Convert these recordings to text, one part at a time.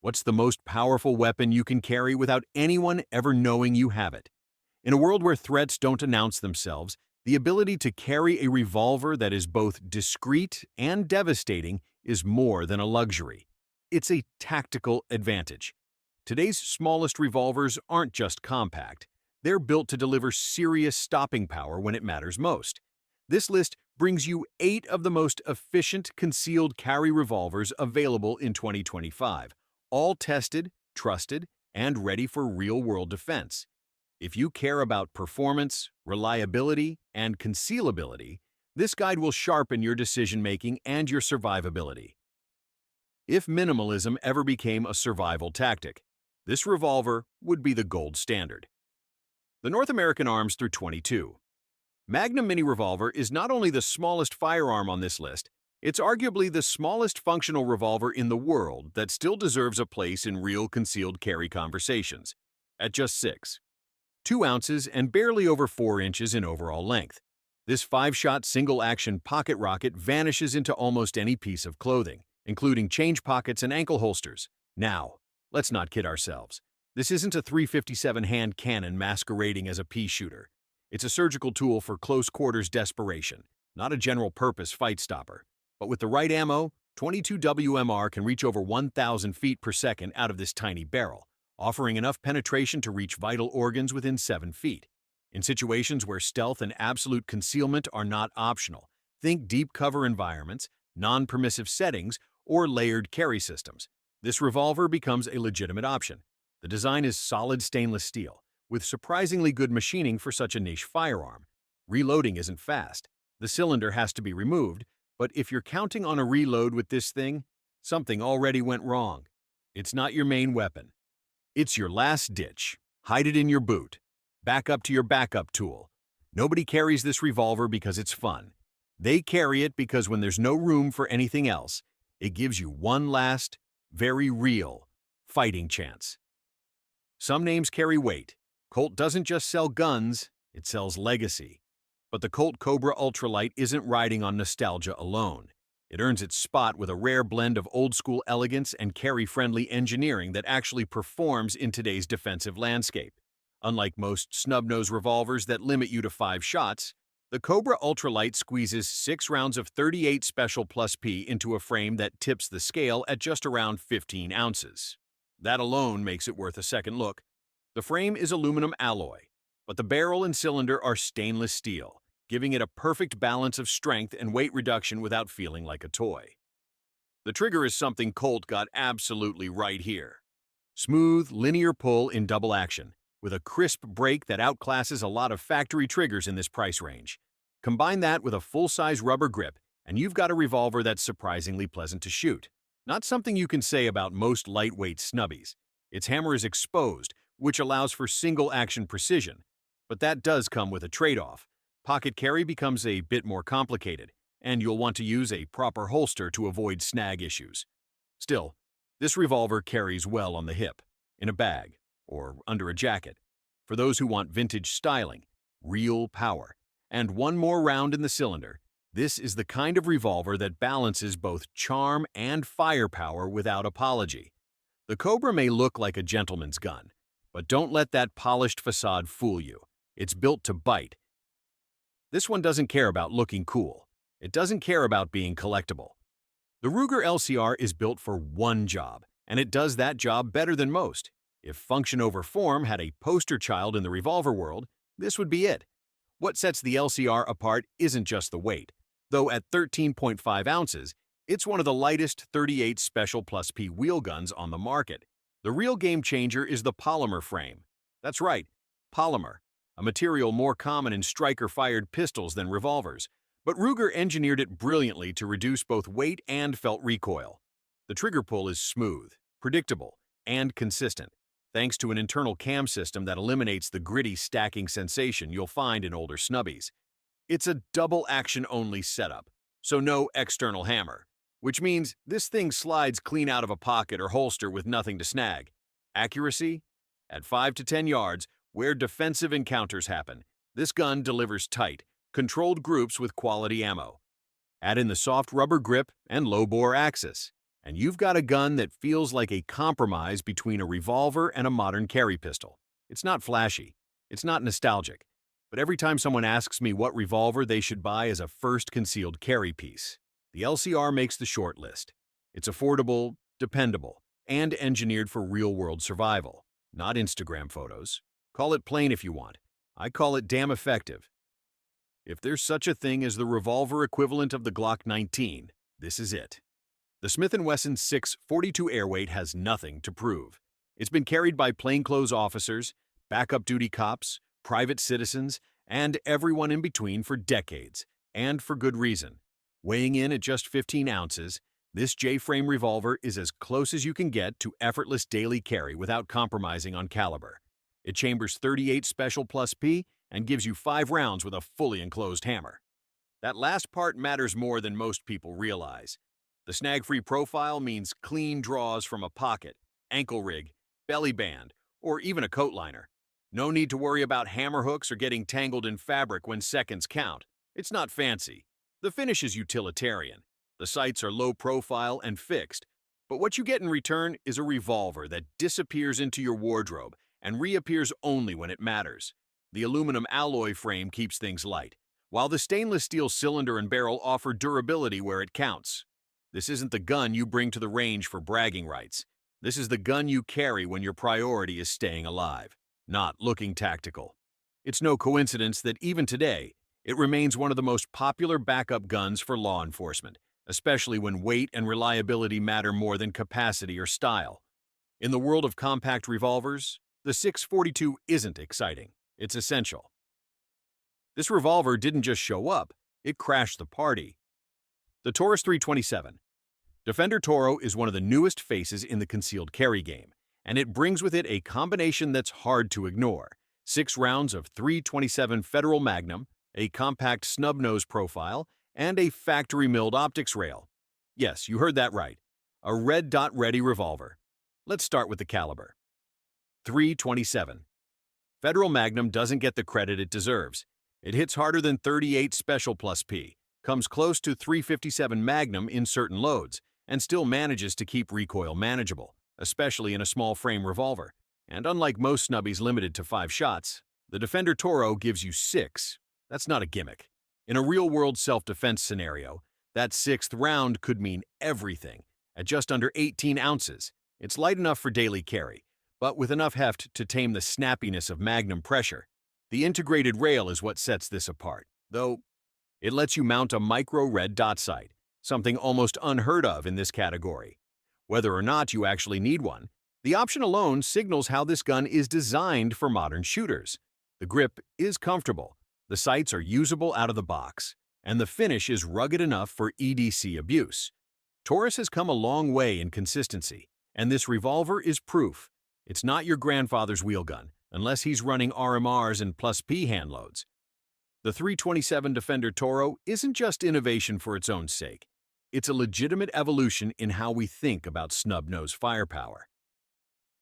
What's the most powerful weapon you can carry without anyone ever knowing you have it? In a world where threats don't announce themselves, the ability to carry a revolver that is both discreet and devastating is more than a luxury. It's a tactical advantage. Today's smallest revolvers aren't just compact. They're built to deliver serious stopping power when it matters most. This list brings you 8 of the most efficient concealed carry revolvers available in 2025, all tested, trusted, and ready for real-world defense. If you care about performance, reliability, and concealability, this guide will sharpen your decision-making and your survivability. If minimalism ever became a survival tactic, this revolver would be the gold standard. The North American Arms through 22. Magnum Mini Revolver is not only the smallest firearm on this list, it's arguably the smallest functional revolver in the world that still deserves a place in real concealed carry conversations. At just 2 ounces and barely over 4 inches in overall length, this 5-shot single-action pocket rocket vanishes into almost any piece of clothing, including change pockets and ankle holsters. Now, let's not kid ourselves. This isn't a .357 hand cannon masquerading as a pea shooter. It's a surgical tool for close-quarters desperation, not a general-purpose fight stopper. But with the right ammo, 22 WMR can reach over 1,000 feet per second out of this tiny barrel, offering enough penetration to reach vital organs within 7 feet. In situations where stealth and absolute concealment are not optional, think deep cover environments, non-permissive settings, or layered carry systems, this revolver becomes a legitimate option. The design is solid stainless steel, with surprisingly good machining for such a niche firearm. Reloading isn't fast. The cylinder has to be removed, but if you're counting on a reload with this thing, something already went wrong. It's not your main weapon. It's your last ditch. Hide it in your boot. Back up to your backup tool. Nobody carries this revolver because it's fun. They carry it because when there's no room for anything else, it gives you one last, very real, fighting chance. Some names carry weight. Colt doesn't just sell guns, it sells legacy. But the Colt Cobra Ultralite isn't riding on nostalgia alone. It earns its spot with a rare blend of old-school elegance and carry-friendly engineering that actually performs in today's defensive landscape. Unlike most snub-nose revolvers that limit you to 5 shots, the Cobra Ultralite squeezes 6 rounds of .38 Special Plus P into a frame that tips the scale at just around 15 ounces. That alone makes it worth a second look. The frame is aluminum alloy, but the barrel and cylinder are stainless steel, giving it a perfect balance of strength and weight reduction without feeling like a toy. The trigger is something Colt got absolutely right here. Smooth, linear pull in double action, with a crisp break that outclasses a lot of factory triggers in this price range. Combine that with a full-size rubber grip, and you've got a revolver that's surprisingly pleasant to shoot. Not something you can say about most lightweight snubbies. Its hammer is exposed, which allows for single-action precision. But that does come with a trade-off. Pocket carry becomes a bit more complicated, and you'll want to use a proper holster to avoid snag issues. Still, this revolver carries well on the hip, in a bag, or under a jacket. For those who want vintage styling, real power, and one more round in the cylinder, this is the kind of revolver that balances both charm and firepower without apology. The Cobra may look like a gentleman's gun, but don't let that polished facade fool you. It's built to bite. This one doesn't care about looking cool. It doesn't care about being collectible. The Ruger LCR is built for one job, and it does that job better than most. If function over form had a poster child in the revolver world, this would be it. What sets the LCR apart isn't just the weight, though at 13.5 ounces, it's one of the lightest .38 Special Plus P wheel guns on the market. The real game changer is the polymer frame. That's right, polymer, a material more common in striker-fired pistols than revolvers, but Ruger engineered it brilliantly to reduce both weight and felt recoil. The trigger pull is smooth, predictable, and consistent, thanks to an internal cam system that eliminates the gritty stacking sensation you'll find in older snubbies. It's a double-action-only setup, so no external hammer, which means this thing slides clean out of a pocket or holster with nothing to snag. Accuracy? At 5 to 10 yards, where defensive encounters happen, this gun delivers tight, controlled groups with quality ammo. Add in the soft rubber grip and low-bore axis, And you've got a gun that feels like a compromise between a revolver and a modern carry pistol. It's not flashy, it's not nostalgic, but every time someone asks me what revolver they should buy as a first concealed carry piece, the LCR makes the short list. It's affordable, dependable, and engineered for real-world survival, not Instagram photos. Call it plain if you want. I call it damn effective. If there's such a thing as the revolver equivalent of the Glock 19, this is it. The Smith Wesson 6.42 Airweight has nothing to prove. It's been carried by plainclothes officers, backup duty cops, private citizens, and everyone in between for decades, and for good reason. Weighing in at just 15 ounces, this J-frame revolver is as close as you can get to effortless daily carry without compromising on caliber. It chambers 38 Special Plus P and gives you 5 rounds with a fully enclosed hammer. That last part matters more than most people realize. The snag-free profile means clean draws from a pocket, ankle rig, belly band, or even a coat liner. No need to worry about hammer hooks or getting tangled in fabric when seconds count. It's not fancy. The finish is utilitarian. The sights are low profile and fixed, but what you get in return is a revolver that disappears into your wardrobe and reappears only when it matters. The aluminum alloy frame keeps things light, while the stainless steel cylinder and barrel offer durability where it counts. This isn't the gun you bring to the range for bragging rights. This is the gun you carry when your priority is staying alive, not looking tactical. It's no coincidence that even today, it remains one of the most popular backup guns for law enforcement, especially when weight and reliability matter more than capacity or style. In the world of compact revolvers, the 6.42 isn't exciting, it's essential. This revolver didn't just show up, it crashed the party. The Taurus 327. Defender Toro is one of the newest faces in the concealed carry game, and it brings with it a combination that's hard to ignore. 6 rounds of 327 Federal Magnum, a compact snub-nose profile, and a factory-milled optics rail. Yes, you heard that right. A red dot-ready revolver. Let's start with the caliber. 327. Federal Magnum doesn't get the credit it deserves. It hits harder than 38 Special Plus P, comes close to 357 Magnum in certain loads, and still manages to keep recoil manageable, especially in a small frame revolver. And unlike most snubbies limited to 5 shots, the Defender Toro gives you 6. That's not a gimmick. In a real-world self-defense scenario, that 6th round could mean everything. At just under 18 ounces, it's light enough for daily carry, but with enough heft to tame the snappiness of Magnum pressure. The integrated rail is what sets this apart, though it lets you mount a micro red dot sight, something almost unheard of in this category. Whether or not you actually need one, the option alone signals how this gun is designed for modern shooters. The grip is comfortable, the sights are usable out of the box, and the finish is rugged enough for EDC abuse. Taurus has come a long way in consistency, and this revolver is proof. It's not your grandfather's wheel gun, unless he's running RMRs and plus P handloads. The 327 Defender Toro isn't just innovation for its own sake. It's a legitimate evolution in how we think about snub-nose firepower.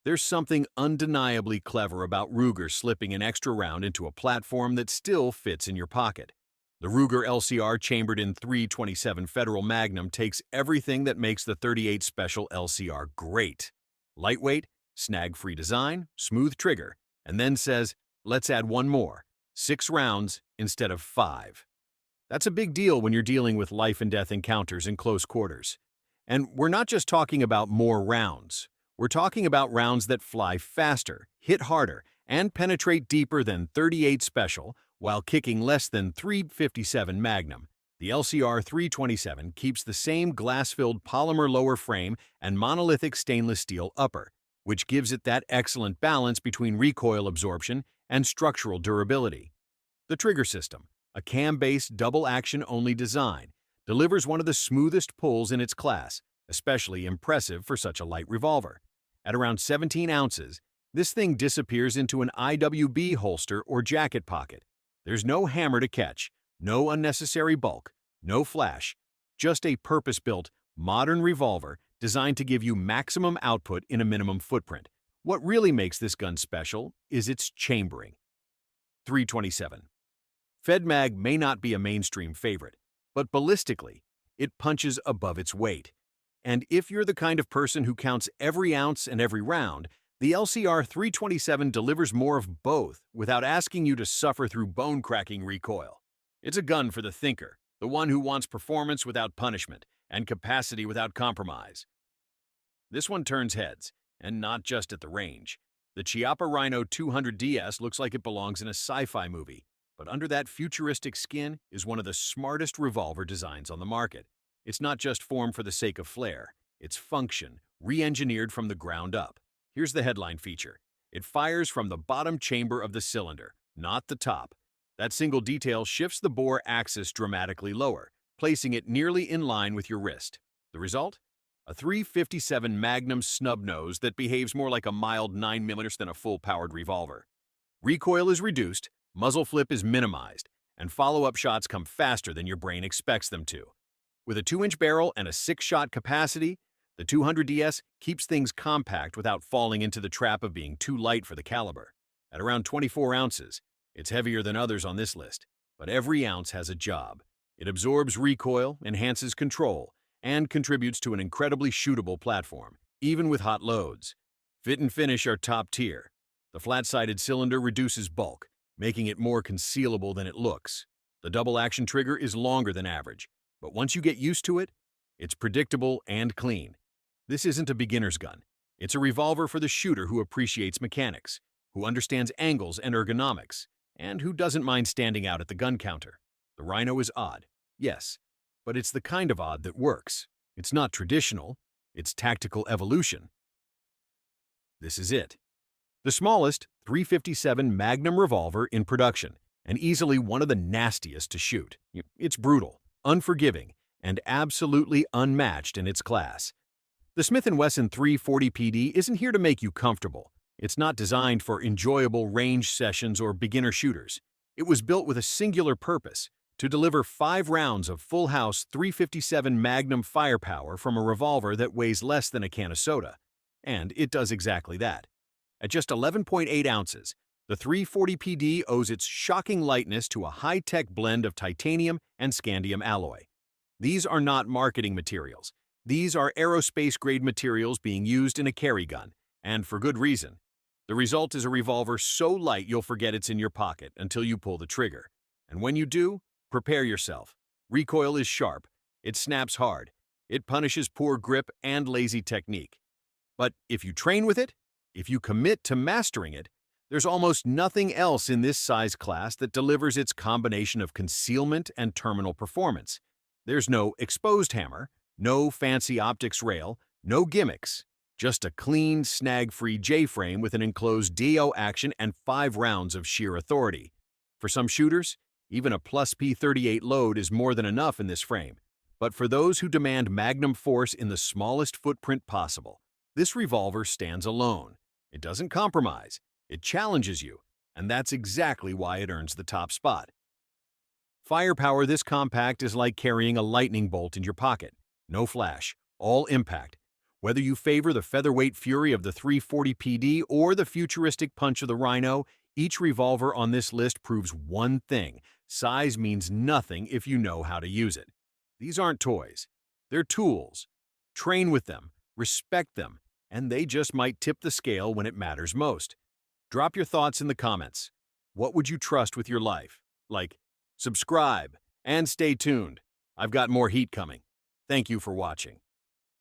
There's something undeniably clever about Ruger slipping an extra round into a platform that still fits in your pocket. The Ruger LCR chambered in 327 Federal Magnum takes everything that makes the 38 Special LCR great. Lightweight, snag-free design, smooth trigger, and then says, let's add one more, 6 rounds instead of 5. That's a big deal when you're dealing with life and death encounters in close quarters. And we're not just talking about more rounds. We're talking about rounds that fly faster, hit harder, and penetrate deeper than 38 Special while kicking less than 357 Magnum. The LCR 327 keeps the same glass-filled polymer lower frame and monolithic stainless steel upper, which gives it that excellent balance between recoil absorption and structural durability. The trigger system, a cam-based double-action-only design, delivers one of the smoothest pulls in its class, especially impressive for such a light revolver. At around 17 ounces, this thing disappears into an IWB holster or jacket pocket. There's no hammer to catch, no unnecessary bulk, no flash, just a purpose-built, modern revolver designed to give you maximum output in a minimum footprint. What really makes this gun special is its chambering. 327. FedMag may not be a mainstream favorite, but ballistically, it punches above its weight. And if you're the kind of person who counts every ounce and every round, the LCR 327 delivers more of both without asking you to suffer through bone-cracking recoil. It's a gun for the thinker, the one who wants performance without punishment and capacity without compromise. This one turns heads, and not just at the range. The Chiappa Rhino 200DS looks like it belongs in a sci-fi movie, but under that futuristic skin is one of the smartest revolver designs on the market. It's not just form for the sake of flair, it's function, re-engineered from the ground up. Here's the headline feature. It fires from the bottom chamber of the cylinder, not the top. That single detail shifts the bore axis dramatically lower, placing it nearly in line with your wrist. The result? A 357 Magnum snub nose that behaves more like a mild 9mm than a full-powered revolver. Recoil is reduced, muzzle flip is minimized, and follow-up shots come faster than your brain expects them to. With a 2-inch barrel and a 6-shot capacity, the 200DS keeps things compact without falling into the trap of being too light for the caliber. At around 24 ounces, it's heavier than others on this list, but every ounce has a job. It absorbs recoil, enhances control, and contributes to an incredibly shootable platform, even with hot loads. Fit and finish are top tier. The flat-sided cylinder reduces bulk, making it more concealable than it looks. The double-action trigger is longer than average, but once you get used to it, it's predictable and clean. This isn't a beginner's gun. It's a revolver for the shooter who appreciates mechanics, who understands angles and ergonomics, and who doesn't mind standing out at the gun counter. The Rhino is odd, yes, but it's the kind of odd that works. It's not traditional, it's tactical evolution. This is it. The smallest 357 Magnum revolver in production, and easily one of the nastiest to shoot. It's brutal, unforgiving, and absolutely unmatched in its class. The Smith Wesson 340 PD isn't here to make you comfortable. It's not designed for enjoyable range sessions or beginner shooters. It was built with a singular purpose: to deliver 5 rounds of full-house 357 Magnum firepower from a revolver that weighs less than a can of soda. And it does exactly that. At just 11.8 ounces, the 340 PD owes its shocking lightness to a high-tech blend of titanium and scandium alloy. These are not marketing materials. These are aerospace-grade materials being used in a carry gun, and for good reason. The result is a revolver so light you'll forget it's in your pocket until you pull the trigger. And when you do, prepare yourself. Recoil is sharp, it snaps hard, it punishes poor grip and lazy technique. But if you train with it, if you commit to mastering it, there's almost nothing else in this size class that delivers its combination of concealment and terminal performance. There's no exposed hammer, no fancy optics rail, no gimmicks. Just a clean, snag-free J-frame with an enclosed DO action and 5 rounds of sheer authority. For some shooters, even a plus P38 load is more than enough in this frame. But for those who demand magnum force in the smallest footprint possible, this revolver stands alone. It doesn't compromise. It challenges you, and that's exactly why it earns the top spot. Firepower this compact is like carrying a lightning bolt in your pocket. No flash, all impact. Whether you favor the featherweight fury of the 340 PD or the futuristic punch of the Rhino, each revolver on this list proves one thing: size means nothing if you know how to use it. These aren't toys. They're tools. Train with them, respect them, and they just might tip the scale when it matters most. Drop your thoughts in the comments. What would you trust with your life? Like, subscribe, and stay tuned. I've got more heat coming. Thank you for watching.